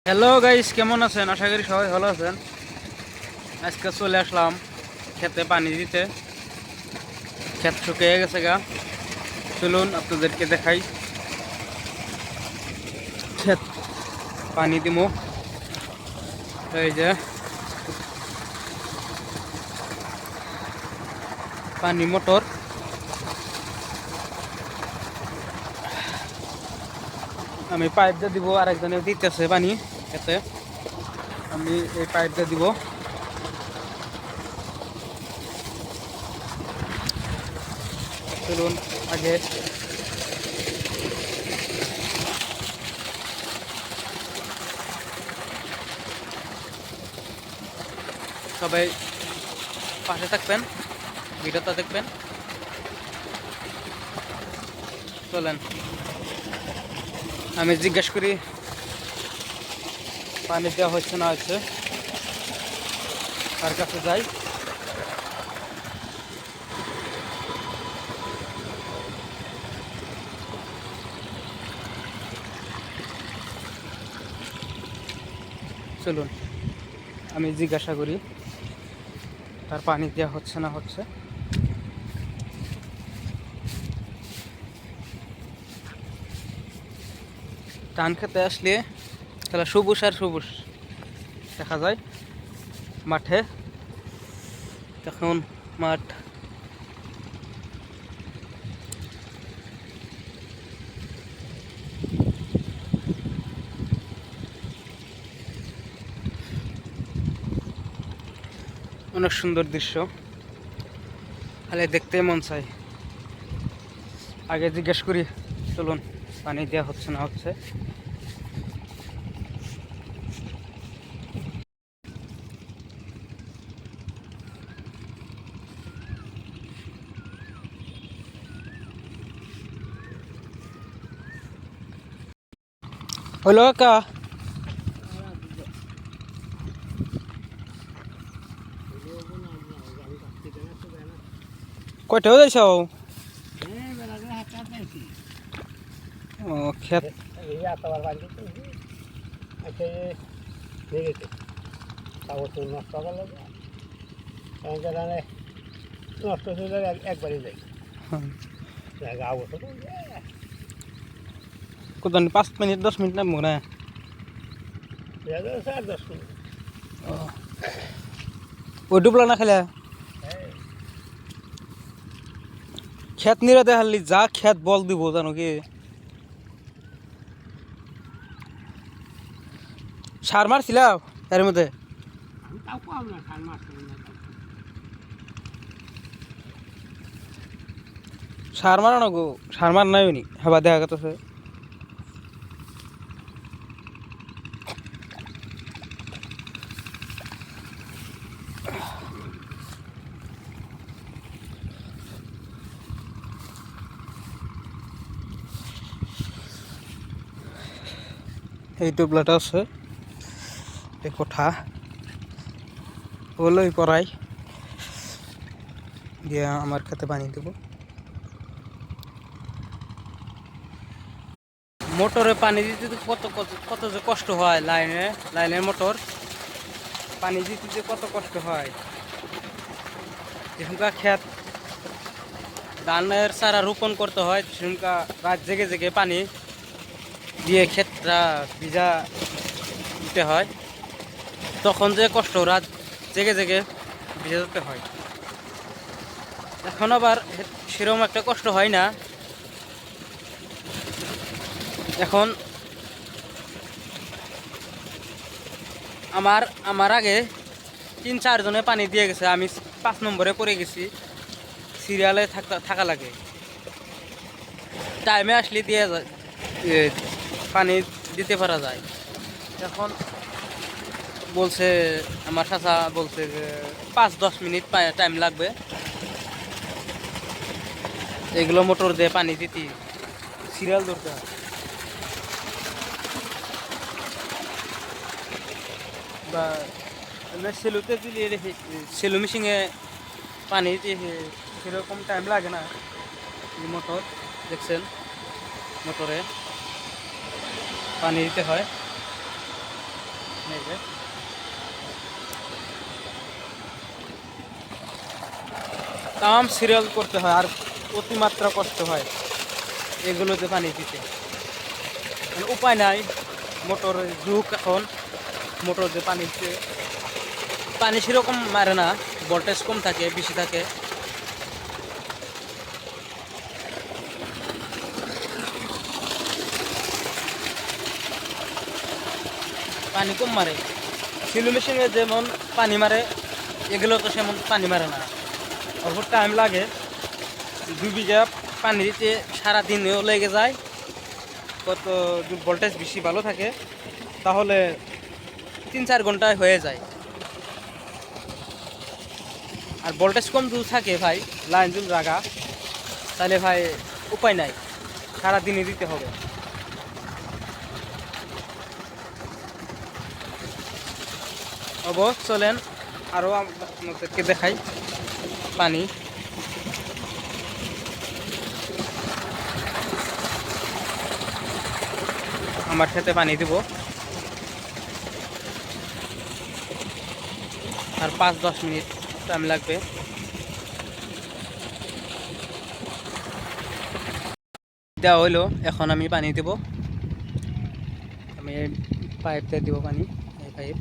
Hello guys, কেমন আছেন? আশা করি সবাই ভালো আছেন। আজকে চলে আসলাম খেতে পানি দিতে। ক্ষেত শুকিয়ে গেছে গা। চলুন আপনাদেরকে দেখাই ক্ষেত পানি দিমু। এই যে পানি মোটর, আমি পাইপ দিয়ে দিব, আরেকজনে দিতেছে পানি খেতে। আমি এই পাইপ দিয়ে দিব। চলুন আগে সবাই পাশে থাকবেন, ভিডিওটা দেখবেন। চলেন আমি জিজ্ঞেস করি পানি দেওয়া হচ্ছে না হচ্ছে, তার কাছে যাই। চলুন আমি জিজ্ঞাসা করি তার পানি দেওয়া হচ্ছে না হচ্ছে। ধান খেতে আসলে তাহলে সবুজ আর সবুজ দেখা যায় মাঠে। এখন মাঠ অনেক সুন্দর দৃশ্য, খালি দেখতে মন চাই। আগে জিজ্ঞেস করি, চলুন পানি দেওয়া হচ্ছে না হচ্ছে। হলো কাকা, কয়টাও যাইছ? ও ক্ষেত নষ্ট হলে একবারই যাই কোথাও 5 মিনিট 10 মিনিট না মনে হয়। 10 মিনিট। ওই ডুবলা না খেলে ক্ষেত নিরাতে হারলি যা ক্ষেত বল দিব জানো কি। সার মারছিলাম এর মধ্যে। সার মারা না গো, সার মার নাই উনি হেবা দেখা গেছে। এই ডুবলাটা আছে, এই কোঠা ওগুলোই পরাই দিয়ে আমার খেতে পানি দেব। মোটরে পানি দিতে তো কত কত কত যে কষ্ট হয়, লাইনের মোটর পানি দিতে যে কত কষ্ট হয়। যেখানকার ক্ষেত ধানের চারা রোপণ করতে হয়, সেখানকার রাত জেগে জেগে পানি দিয়ে ক্ষেতটা ভিজা দিতে হয়। তখন যে কষ্ট, রাত জেগে জেগে ভিজা যেতে হয়। এখন আবার সেরকম একটা কষ্ট হয় না। এখন আমার আমার আগে 3-4 জনে পানি দিয়ে গেছে, আমি 5 নম্বরে পড়ে গেছি। সিরিয়ালে থাকা লাগে, টাইমে আসলে দিয়ে যায়, পানি দিতে পারা যায়। এখন বলছে আমার চাচা বলছে যে 5-10 মিনিট টাইম লাগবে এগুলো মোটর দিয়ে পানি দিতে, সিরিয়াল ধরতে হয়। বা সেলুতে দিলে সেলু মেশিনে পানি দিয়ে সেরকম টাইম লাগে না। মোটর দেখছেন, মোটরে পানি দিতে হয়। এই যে তাম সিরিয়াল করতে হয় আর অতিমাত্রা কষ্ট হয় এগুলোতে পানি দিতে, মানে উপায় নাই। মোটরের যুগ এখন, মোটর দিয়ে পানি দিতে পানি সেরকম মারে না, ভোল্টেজ কম থাকে বেশি থাকে। পানি কম মারে, সিলো মেশিনে যেমন পানি মারে এগুলো তো সেমন পানি মারে না, অল্প টাইম লাগে। 2 বিঘা পানি দিতে সারাদিনেও লেগে যায়। কত ভোল্টেজ বেশি ভালো থাকে তাহলে 3-4 ঘন্টায় হয়ে যায়। আর ভোল্টেজ কম যদি থাকে ভাই, লাইন যদি রাখা, তাহলে ভাই উপায় নাই, সারাদিনই দিতে হবে। চলেন আরও আপনাদেরকে দেখাই পানি। আমার খেতে পানি দিব আর 5-10 মিনিট টাইম লাগবে। দেওয়া হইলো, এখন আমি পানি দেব। আমি পাইপ দিয়ে দিব পানি, এই পাইপ।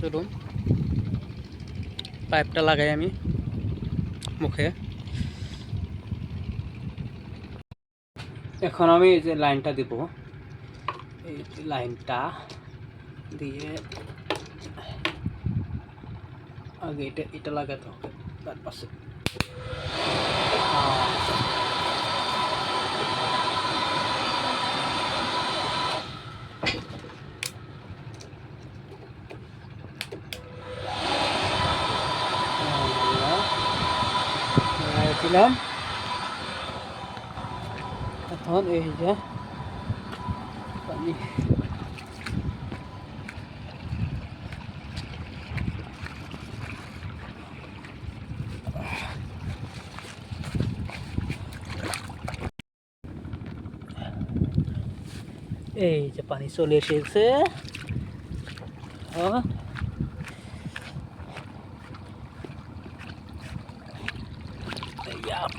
চলুন পাইপটা লাগাই আমি মুখে। এখন আমি এই যে লাইনটা দিব, এই লাইনটা দিয়ে আগে এটা লাগাতে হবে তার পাশে। দিলাম, এখন এই যে পানি। এই যে পানি চলে এসেছে,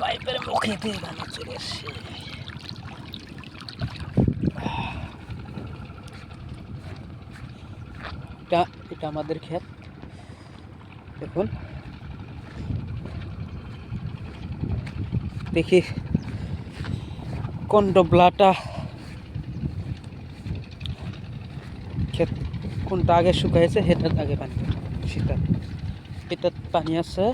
পাইপের মুখে দিয়ে পানি চলে এসছে। এটা আমাদের ক্ষেত, দেখুন। দেখি কোন ডবলাটা ক্ষেত কোনটা আগে শুকাইছে সেটার আগে পানি, সেটা এটা পানি আছে।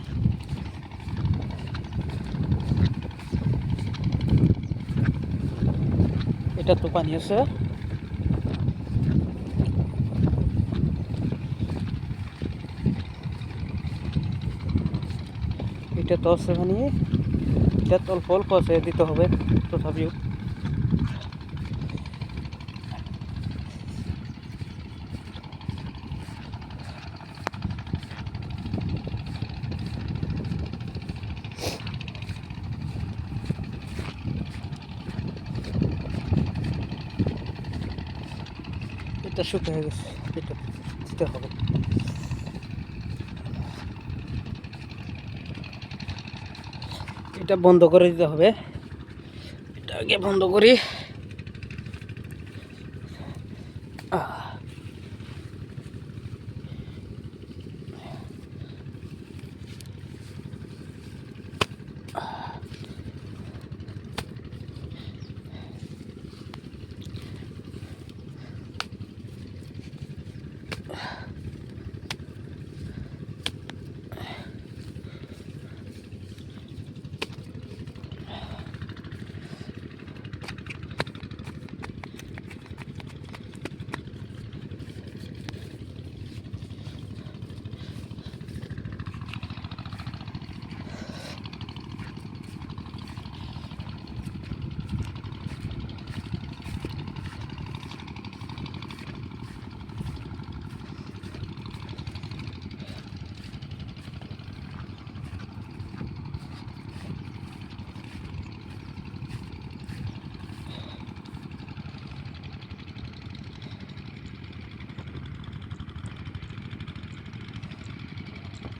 এটা তো পানি আছে, এটা তো আছে পানি, এটা তো অল্প অল্প আছে, দিতে হবে তথাপিও। এটা শুকিয়ে গেছে, এটা দিতে হবে। এটা বন্ধ করে দিতে হবে, এটা আগে বন্ধ করি।